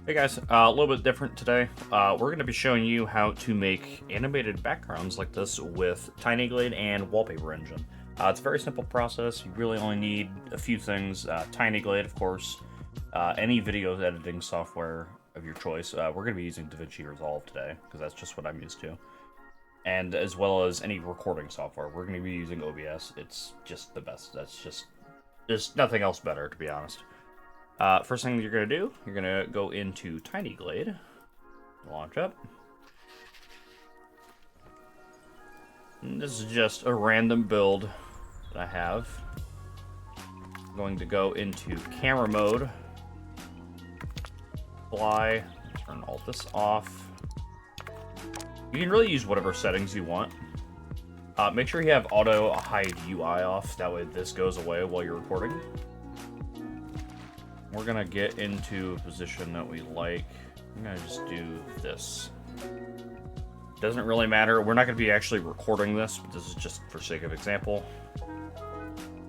Hey guys, a little bit different today. We're going to be showing you how to make animated backgrounds like this with TinyGlade and Wallpaper Engine. It's a very simple process. You really only need a few things. TinyGlade, of course, any video editing software of your choice. We're going to be using DaVinci Resolve today because that's just what I'm used to. And as well as any recording software. We're going to be using OBS. It's just the best. There's nothing else better, to be honest. First thing you're going to do, you're going to go into TinyGlade, launch up. And this is just a random build that I have. I'm going to go into camera mode, fly, turn all this off. You can really use whatever settings you want. Make sure you have auto hide UI off, that way this goes away while you're recording. We're gonna get into a position that we like. I'm gonna just do this. Doesn't really matter. We're not gonna be actually recording this, but this is just for sake of example.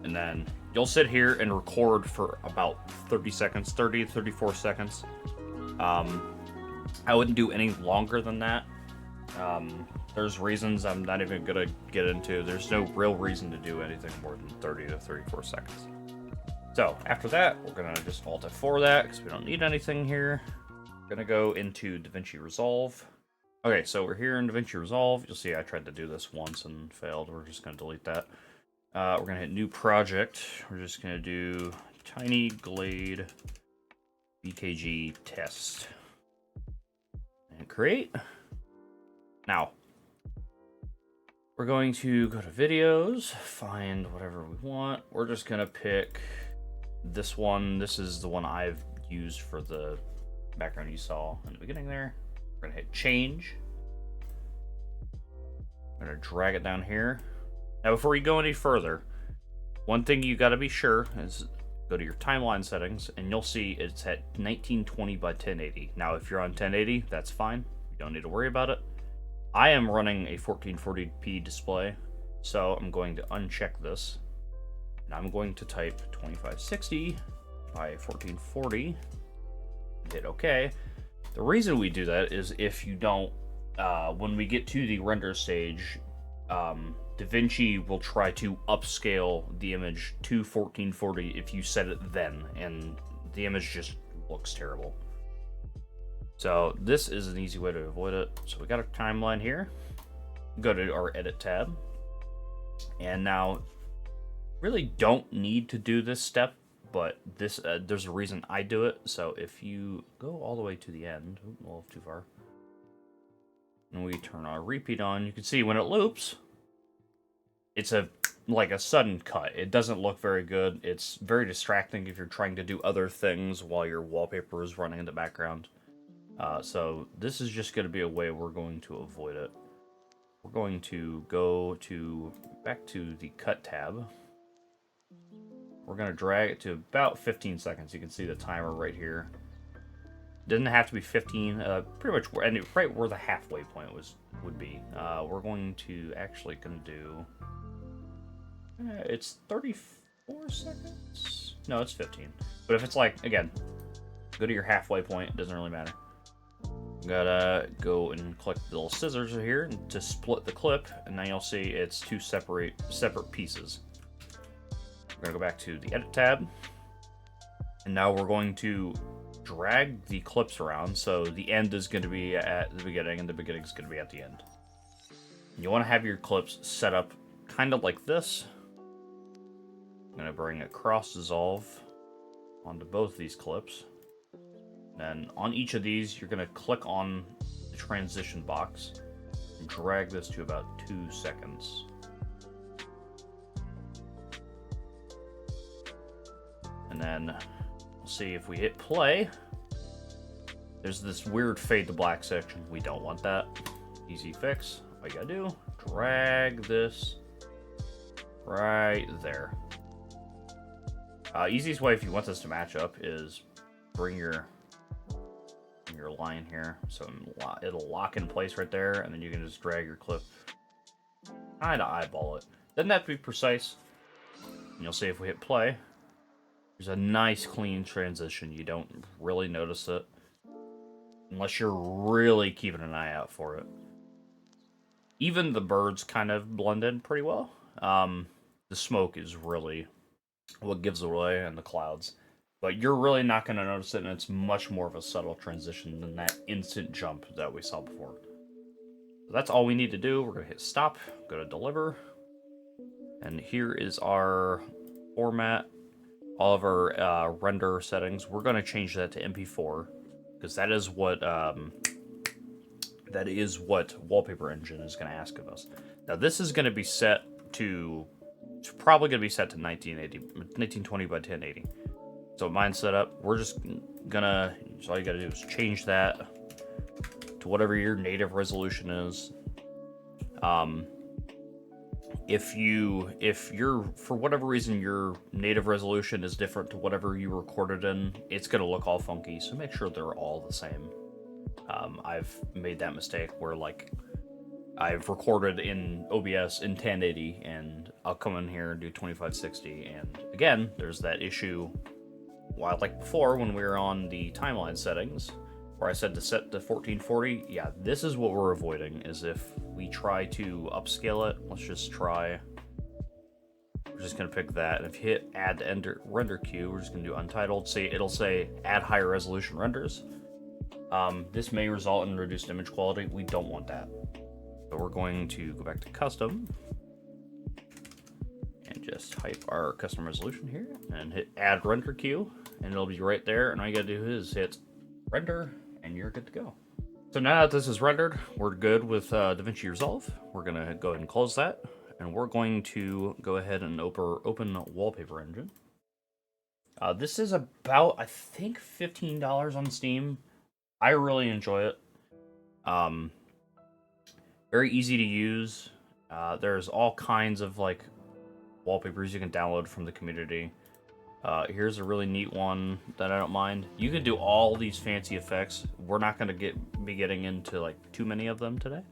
And then you'll sit here and record for about 30 seconds, 30 to 34 seconds. I wouldn't do any longer than that. There's reasons I'm not even gonna get into. There's no real reason to do anything more than 30 to 34 seconds. So, after that, we're going to just Alt F4 that, because we don't need anything here. We're going to go into DaVinci Resolve. Okay, so we're here in DaVinci Resolve. You'll see I tried to do this once and failed. We're just going to delete that. We're going to hit New Project. We're just going to do TinyGlade BKG Test. And create. Now, we're going to go to Videos, find whatever we want. We're just going to pick this one. This is the one I've used for the background you saw in the beginning there. We're gonna hit change. I'm gonna drag it down here. Now before we go any further, one thing you gotta be sure is go to your timeline settings and you'll see it's at 1920 by 1080. Now if you're on 1080, that's fine. You don't need to worry about it. I am running a 1440p display, so I'm going to uncheck this. And I'm going to type 2560 by 1440, hit OK. The reason we do that is if you don't, when we get to the render stage, DaVinci will try to upscale the image to 1440 if you set it then, and the image just looks terrible. So this is an easy way to avoid it. So we got a timeline here. Go to our Edit tab. And now, really don't need to do this step, but this there's a reason I do it. So if you go all the way to the end, a little too far, and we turn our repeat on, you can see when it loops, it's like a sudden cut. It doesn't look very good. It's very distracting if you're trying to do other things while your wallpaper is running in the background. So this is just going to be a way we're going to avoid it. We're going to go back to the cut tab. We're going to drag it to about 15 seconds. You can see the timer right here. Doesn't have to be 15. Pretty much right where the halfway point would be. We're going to actually do. It's 34 seconds. No, it's 15. But if it's like, again, go to your halfway point. It doesn't really matter. Gotta go and click the little scissors here to split the clip, and then you'll see it's two separate pieces. We're going to go back to the Edit tab, and now we're going to drag the clips around, so the end is going to be at the beginning, and the beginning is going to be at the end. And you want to have your clips set up kind of like this. I'm going to bring a cross dissolve onto both these clips. Then on each of these, you're going to click on the transition box and drag this to about 2 seconds. And then we'll see if we hit play. There's this weird fade to black section. We don't want that. Easy fix. All you gotta do, drag this right there. Easiest way if you want this to match up is bring your line here, so it'll lock in place right there, and then you can just drag your clip, kind of eyeball it. Doesn't have to be precise. And you'll see if we hit play, there's a nice clean transition. You don't really notice it. unless you're really keeping an eye out for it. Even the birds kind of blend in pretty well. The smoke is really what gives it away, and the clouds. But you're really not going to notice it, and it's much more of a subtle transition than that instant jump that we saw before. So that's all we need to do. We're going to hit stop, go to deliver, and here is our format. All of our render settings. We're going to change that to MP4 because that is what Wallpaper Engine is going to ask of us. Now this is going to be set to, it's probably going to be set to 1920 by 1080. So mine's set up. We're just gonna, so all you gotta do is change that to whatever your native resolution is. If you're, for whatever reason, your native resolution is different to whatever you recorded in, it's gonna look all funky, so make sure they're all the same. I've made that mistake where, like, I've recorded in OBS in 1080, and I'll come in here and do 2560, and again, there's that issue, like before when we were on the timeline settings, where I said to set to 1440, yeah, this is what we're avoiding, is if we try to upscale it, let's just try, we're just going to pick that, and if you hit add to render queue, we're just going to do untitled, see, it'll say add higher resolution renders. This may result in reduced image quality, we don't want that. So we're going to go back to custom, and just type our custom resolution here, and hit add render queue, and it'll be right there, and all you gotta do is hit render, and you're good to go. So now that this is rendered, we're good with DaVinci Resolve. We're gonna go ahead and close that, and we're going to go ahead and open Wallpaper Engine. This is about, I think, $15 on Steam. I really enjoy it. Very easy to use. There's all kinds of, like, wallpapers you can download from the community. Here's a really neat one that I don't mind. You can do all these fancy effects. We're not going to be getting into, like, too many of them today.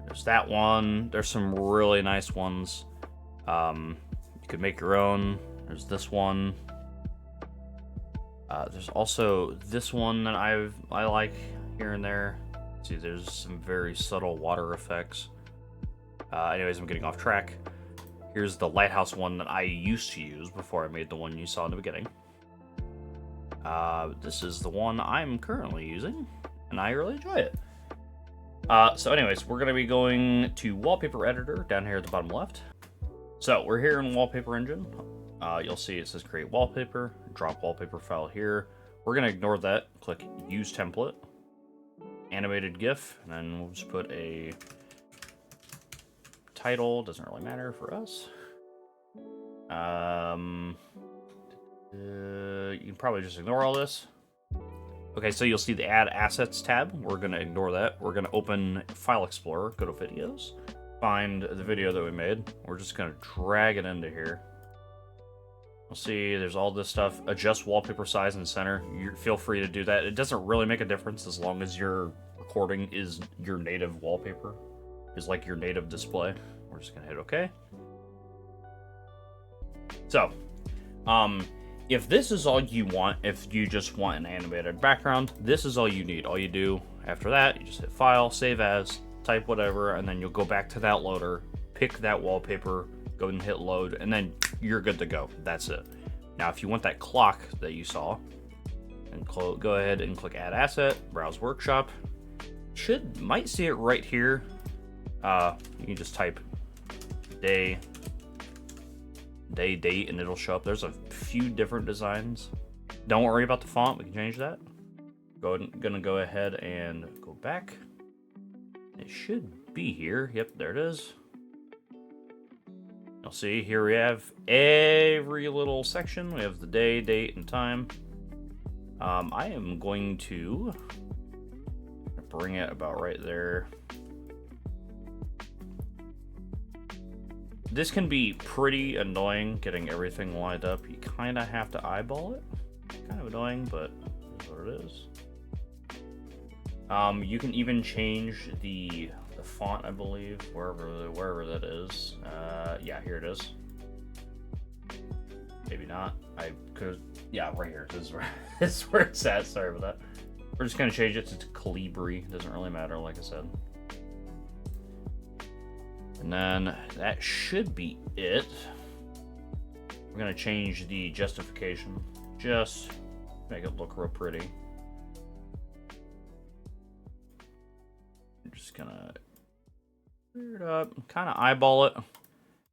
There's that one. There's some really nice ones. You could make your own. There's this one. There's also this one that I like here and there. See, there's some very subtle water effects. Anyways, I'm getting off track. Here's the lighthouse one that I used to use before I made the one you saw in the beginning. This is the one I'm currently using, and I really enjoy it. So anyways, we're going to be going to Wallpaper Editor down here at the bottom left. So we're here in Wallpaper Engine. You'll see it says Create Wallpaper, drop wallpaper file here. We're going to ignore that, click Use Template, Animated GIF, and then we'll just put a title, doesn't really matter for us. You can probably just ignore all this. Okay, so you'll see the Add Assets tab. We're going to ignore that. We're going to open File Explorer, go to Videos, find the video that we made. We're just going to drag it into here. You'll see there's all this stuff. Adjust wallpaper size and center. Feel free to do that. It doesn't really make a difference as long as your recording is your native wallpaper, is like your native display. We're just going to hit OK. So, if this is all you want, if you just want an animated background, this is all you need. All you do after that, you just hit File, Save As, type whatever, and then you'll go back to that loader, pick that wallpaper, go and hit Load, and then you're good to go. That's it. Now, if you want that clock that you saw, and go ahead and click Add Asset, Browse Workshop. Might see it right here. You can just type day, date, and it'll show up. There's a few different designs. Don't worry about the font, we can change that. Gonna go ahead and go back. It should be here. Yep, there it is. You'll see here we have every little section. We have the day, date, and time. I am going to bring it about right there. This can be pretty annoying getting everything lined up. You kind of have to eyeball it. Kind of annoying, but that's what it is. You can even change the font, I believe, wherever that is. Yeah, here it is. Maybe not. I could. Yeah, right here. This is where it's at. Sorry about that. We're just gonna change it to Calibri. Doesn't really matter, like I said. And then that should be it. We're gonna change the justification. Just make it look real pretty. I'm just gonna clear it up, kind of eyeball it.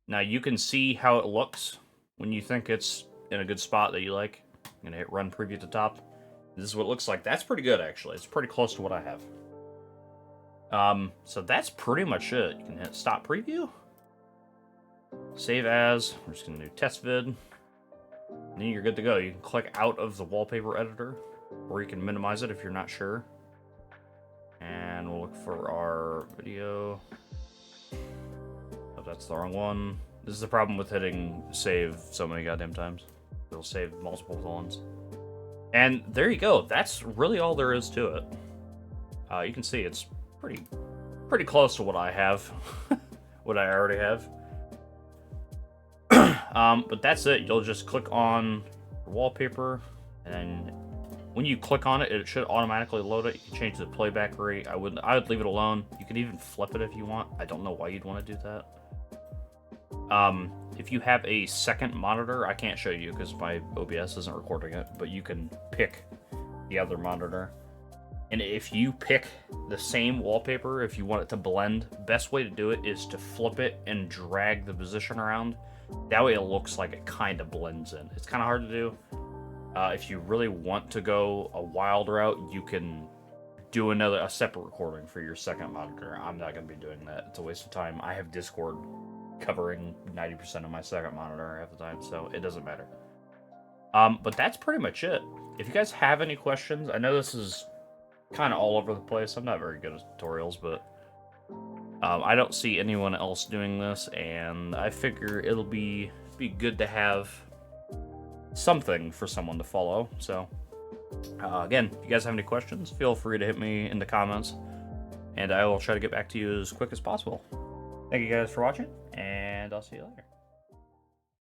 Now you can see how it looks when you think it's in a good spot that you like. I'm gonna hit run preview at the top. This is what it looks like. That's pretty good, actually. It's pretty close to what I have. So that's pretty much it. You can hit stop preview. Save as. We're just gonna do test vid. And then you're good to go. You can click out of the wallpaper editor, or you can minimize it if you're not sure. And we'll look for our video. Oh, that's the wrong one. This is the problem with hitting save so many goddamn times. It'll save multiple ones. And there you go. That's really all there is to it. You can see it's pretty close to what I have. What I already have. But that's it. You'll just click on wallpaper, and when you click on it, it should automatically load it. You can change the playback rate. I would leave it alone. You can even flip it if you want. I don't know why you'd want to do that. If you have a second monitor, I can't show you because my OBS isn't recording it, but you can pick the other monitor. And if you pick the same wallpaper, if you want it to blend, best way to do it is to flip it and drag the position around. That way it looks like it kind of blends in. It's kind of hard to do. If you really want to go a wild route, you can do a separate recording for your second monitor. I'm not going to be doing that. It's a waste of time. I have Discord covering 90% of my second monitor half the time, so it doesn't matter. But that's pretty much it. If you guys have any questions, I know this is kind of all over the place. I'm not very good at tutorials, but I don't see anyone else doing this, and I figure it'll be good to have something for someone to follow. So again, if you guys have any questions, feel free to hit me in the comments, and I will try to get back to you as quick as possible. Thank you guys for watching, and I'll see you later.